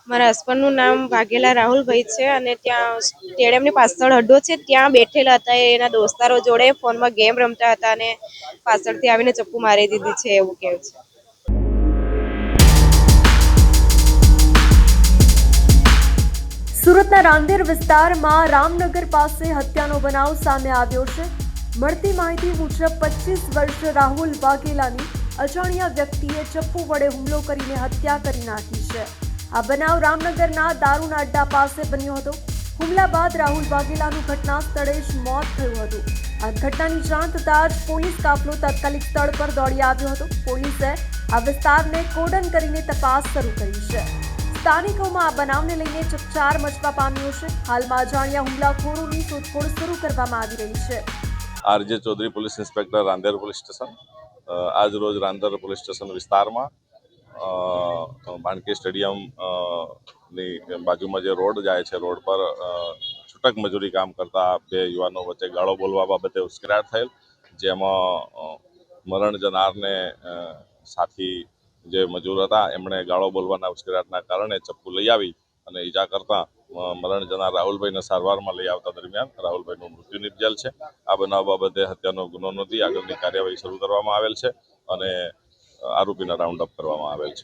મારા હસબન્ડનું નામ વાઘેલા રાહુલભાઈ છે અને ત્યાં સ્ટેડિયમની પાછળ અડ્ડો છે ત્યાં બેઠેલા હતા. એના દોસ્તારો જોડે ફોનમાં ગેમ રમતા હતા અને પાછળથી આવીને ચપ્પુ મારી દીધી છે એવું કહે છે. સુરતના રાંદેર વિસ્તારમાં રામનગર પાસે હત્યાનો બનાવ સામે આવ્યો છે. મળતી માહિતી મુજબ 25 વર્ષ રાહુલ વાઘેલાની અજાણ્યા વ્યક્તિએ ચપ્પુ વડે હુમલો કરીને હત્યા કરી નાખી છે. આ બનાવ રામનગરના દારૂના અડ્ડા પાસે બન્યો હતો. હુમલા બાદ રાહુલ વાઘેલાનું ઘટના સ્થળે જ મોત થયું હતું. આ ઘટનાની જાણ થતાં જ પોલીસ કાફલો તાત્કાલિક સ્થળ પર દોડી આવ્યો હતો. પોલીસે આ વિસ્તારને કોર્ડન કરીને તપાસ શરૂ કરી છે. સ્થાનિકોમાં આ બનાવને લઈને ચકચાર મચવા પામ્યો છે. હાલમાં અજાણ્યા હુમલાખોરોની શોધખોળ શરૂ કરવામાં આવી રહી છે. RJ Chaudhary police inspector Rander police station આજ રોજ રાંદેર પોલીસ સ્ટેશન વિસ્તારમાં બાણકી સ્ટેડિયમ ની બાજુમાં જે રોડ જાય છે રોડ પર છૂટક મજૂરી કામ કરતા બે યુવાનો વચ્ચે ગાળો બોલવા બાબતે ઉશ્કેરાટ થયેલ, જેમાં મરણ જનારને સાથી જે મજૂર હતા એમણે ગાળો બોલવાના ઉશ્કેરાટના કારણે ચપ્પુ લઈ આવી અને ઈજા કરતા મરણ જનાર રાહુલભાઈને સારવારમાં લઈ આવતા દરમિયાન રાહુલભાઈનું મૃત્યુ નિપજેલ છે. આ બનાવ બાબતે હત્યાનો ગુનો નોંધી આગળની કાર્યવાહી શરૂ કરવામાં આવેલ છે અને આરોપીને રાઉન્ડ અપ કરવામાં આવેલ છે.